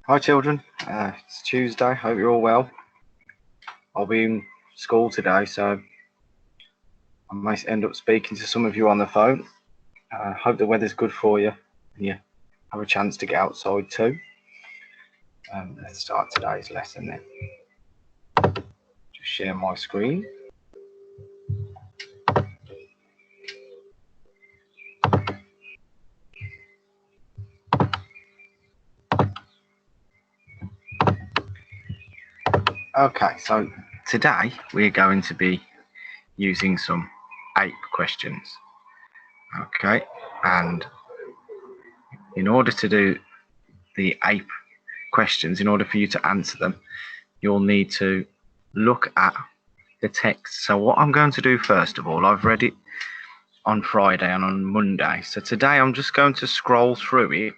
Hi children, it's Tuesday, hope you're all well. I'll be in school today, so I may end up speaking to some of you on the phone. Hope the weather's good for you and you have a chance to get outside too. Let's start today's lesson then. Just share my screen. Okay, so today we're going to be using some APE questions. Okay, and in order to do the APE questions, in order for you to answer them, you'll need to look at the text. So what I'm going to do first of all, I've read it on Friday and on Monday. So today I'm just going to scroll through it,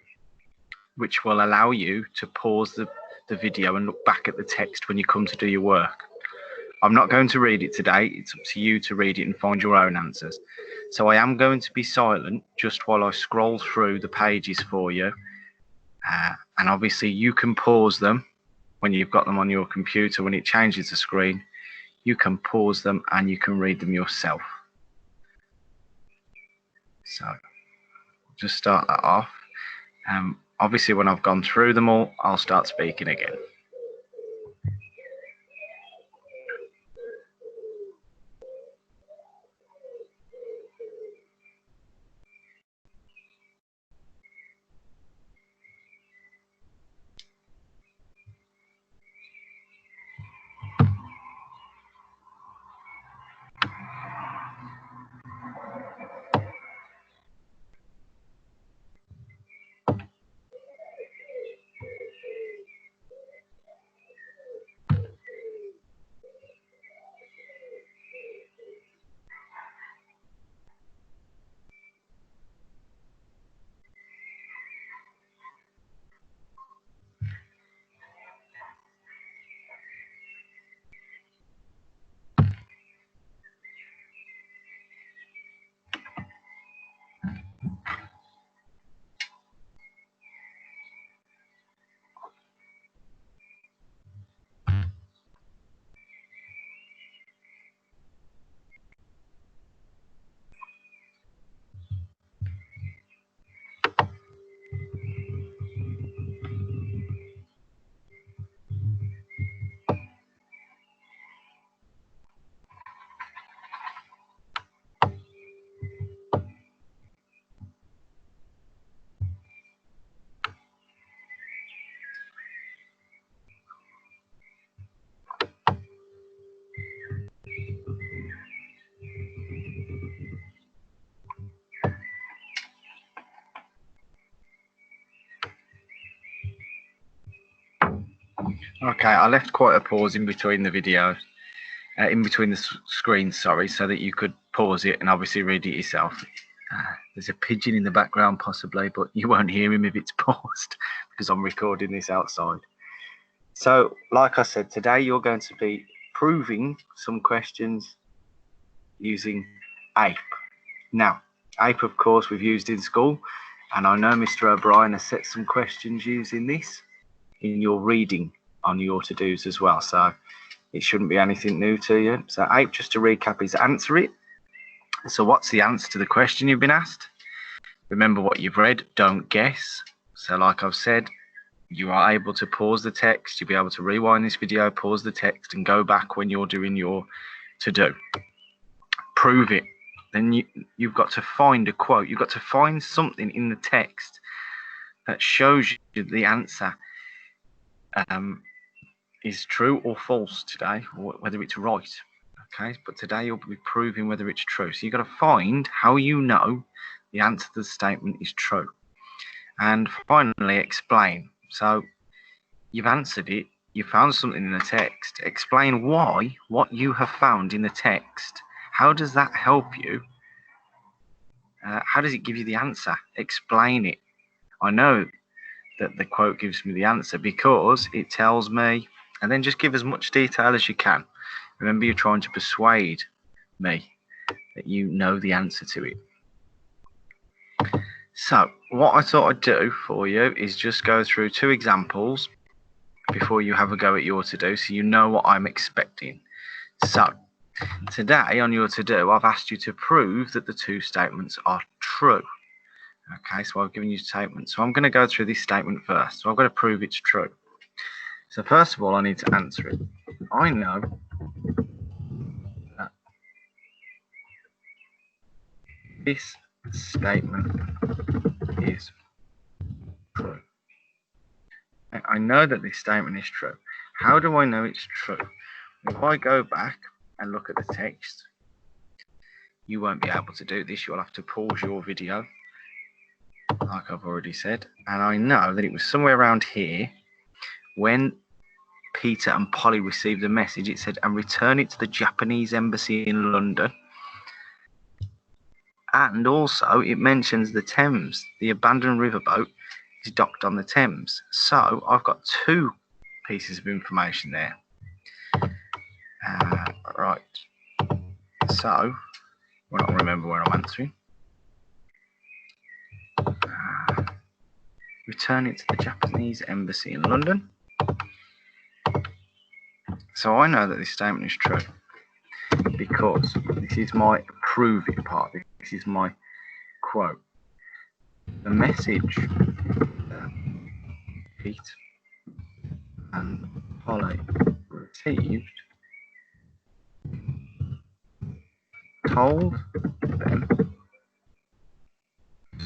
which will allow you to pause the video and look back at the text when you come to do your work. I'm not going to read it today. It's up to you to read it and find your own answers. So I am going to be silent just while I scroll through the pages for you. And obviously you can pause them when you've got them on your computer. When it changes the screen, you can pause them and you can read them yourself. So just start that off. Obviously when I've gone through them all, I'll start speaking again. Okay, I left quite a pause in between the video, in between the screens, sorry, so that you could pause it and obviously read it yourself. There's a pigeon in the background possibly, but you won't hear him if it's paused because I'm recording this outside. So, like I said, today you're going to be proving some questions using APE. Now, APE, of course, we've used in school, and I know Mr. O'Brien has set some questions using this in your reading on your to-dos as well, so it shouldn't be anything new to you. So APE, just to recap, is answer it. So what's the answer to the question you've been asked? Remember what you've read, don't guess. So like I've said, you are able to pause the text. You'll be able to rewind this video, pause the text and go back when you're doing your to-do. Prove it. Then you've got to find a quote. You've got to find something in the text that shows you the answer is true or false today, or whether it's right. Okay, but today you'll be proving whether it's true. So you've got to find how you know the answer to the statement is true. And finally, explain. So you've answered it, you found something in the text. Explain why what you have found in the text. How does that help you? How does it give you the answer? Explain it. I know that the quote gives me the answer because it tells me, and then just give as much detail as you can. Remember, you're trying to persuade me that you know the answer to it. So what I thought I'd do for you is just go through two examples before you have a go at your to-do, so you know what I'm expecting. So today on your to-do, I've asked you to prove that the two statements are true. Okay, so I've given you statements. So I'm going to go through this statement first. So I've got to prove it's true. So first of all, I need to answer it. I know that this statement is true. I know that this statement is true. How do I know it's true? If I go back and look at the text, you won't be able to do this. You'll have to pause your video, like I've already said. And I know that it was somewhere around here when Peter and Polly received a message. It said, and return it to the Japanese embassy in London. And also it mentions the Thames. The abandoned riverboat is docked on the Thames. So I've got two pieces of information there. Right. So, well, I remember where I'm answering. Return it to the Japanese embassy in London. So I know that this statement is true because this is my prove it part. This is my quote. The message that Pete and Polly received told them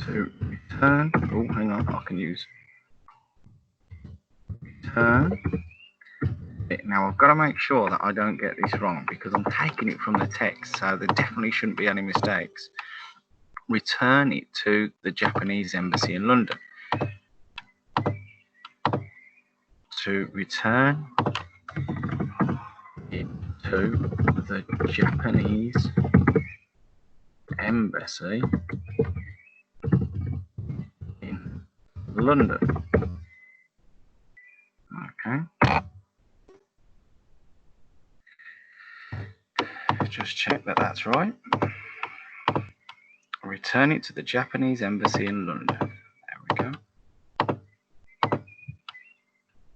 to return. Oh, hang on, I can use return. Now I've got to make sure that I don't get this wrong because I'm taking it from the text, so there definitely shouldn't be any mistakes. Return it to the Japanese embassy in London. To return it to the Japanese embassy in London. Okay. Just check that that's right. Return it to the Japanese embassy in London. There we go.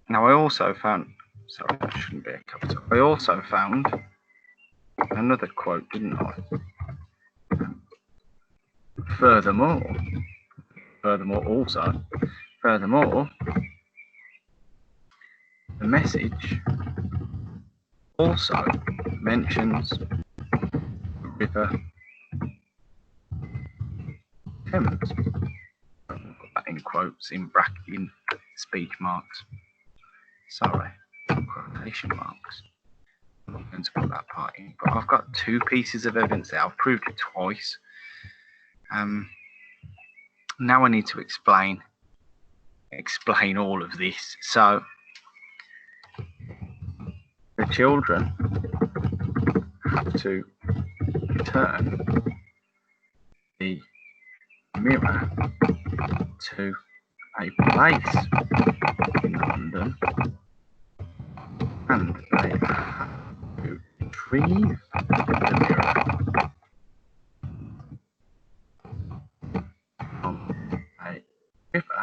Now I also found, sorry, that shouldn't be a capital. I also found another quote, didn't I? Furthermore, the message also mentions the River Thames. I'll put that in quotes, in speech marks. Sorry, quotation marks. I'm not going to put that part in, but I've got two pieces of evidence there. I've proved it twice. Now I need to explain all of this. So the children have to return the mirror to a place in London, and they have to retrieve the mirror from a river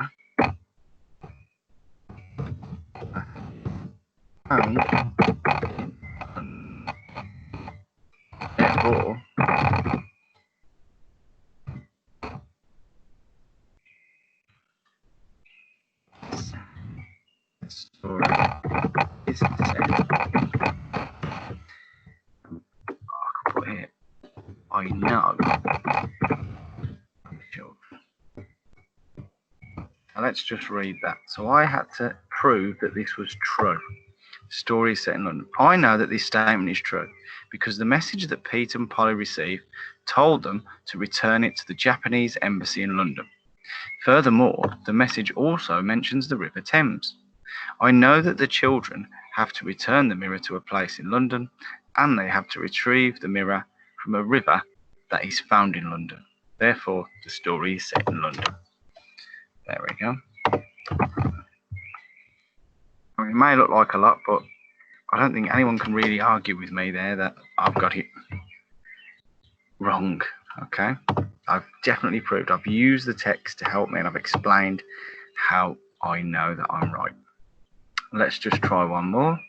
found in London. Therefore, the story is said. I could put here, I know. Now let's just read that. So I had to prove that this was true. Story set in London. I know that this statement is true because the message that Pete and Polly received told them to return it to the Japanese embassy in London. Furthermore, the message also mentions the River Thames. I know that the children have to return the mirror to a place in London, and they have to retrieve the mirror from a river that is found in London. Therefore, the story is set in London. There we go. I mean, it may look like a lot, but I don't think anyone can really argue with me there that I've got it wrong. Okay, I've definitely proved. I've used the text to help me, and I've explained how I know that I'm right. let's just try one more.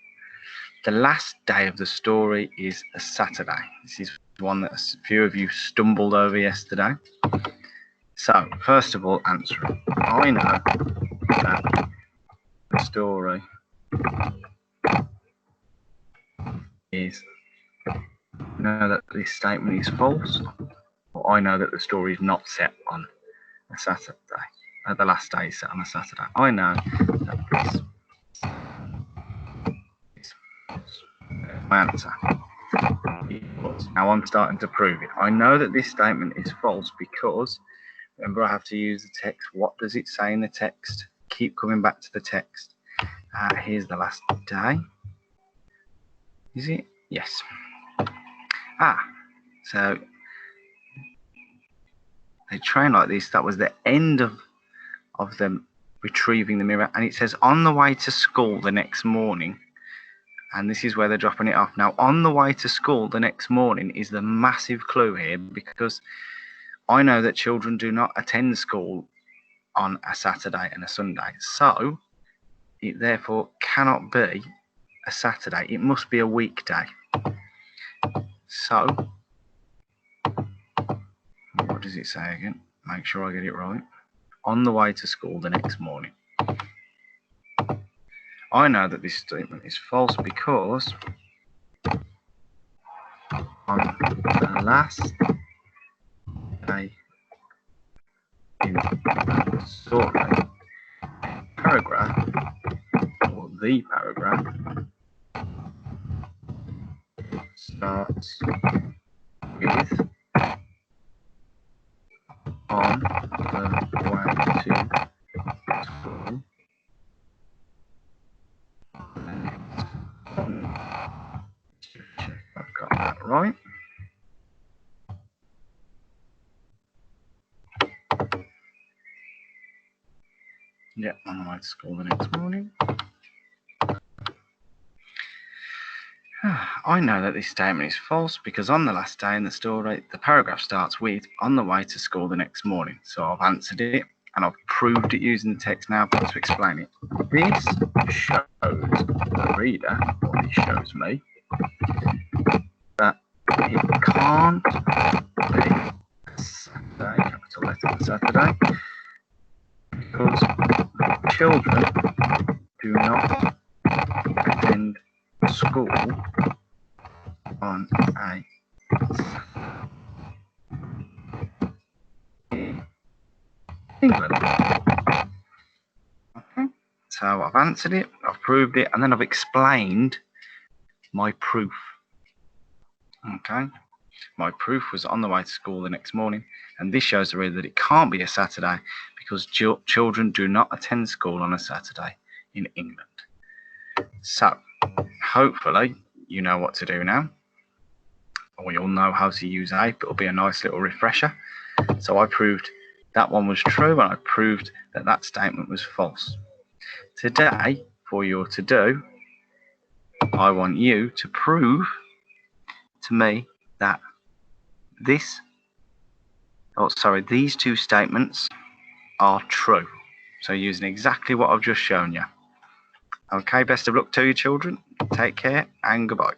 The last day of the story is a Saturday. This is one that a few of you stumbled over yesterday. So, first of all, answer it. I know that the story is, I know that this statement is false, or I know that the story is not set on a Saturday. The last day is set on a Saturday. I know that this is my answer. Now I'm starting to prove it. I know that this statement is false because, remember, I have to use the text. What does it say in the text? Keep coming back to the text. Here's the last day. Is it? Yes. So they train like this. That was the end of them retrieving the mirror. And it says on the way to school the next morning. And this is where they're dropping it off. Now, on the way to school the next morning is the massive clue here, because I know that children do not attend school on a Saturday and a Sunday. So it therefore cannot be a Saturday. It must be a weekday. So, what does it say again? Make sure I get it right. On the way to school the next morning. I know that this statement is false because on the last day in the story, paragraph, or the paragraph, starts with on the way to school. Check I've got that right. Yeah, on the way to school the next morning. I know that this statement is false because on the last day in the story, the paragraph starts with on the way to school the next morning. So I've answered it and I've proved it using the text. Now I've got to explain it. This shows the reader, or this shows me, that it can't be Saturday, capital letter Saturday, because children do not attend school on a England. Okay, so I've answered it, I've proved it, and then I've explained my proof. Okay, my proof was on the way to school the next morning, and this shows the reader that it can't be a Saturday because children do not attend school on a Saturday in England. So, hopefully, you know what to do now. We all know how to use APE. It'll be a nice little refresher. So I proved that one was true, and I proved that that statement was false. Today, for your to-do, I want you to prove to me that these two statements are true. So using exactly what I've just shown you. Okay, best of luck to you, children. Take care and goodbye.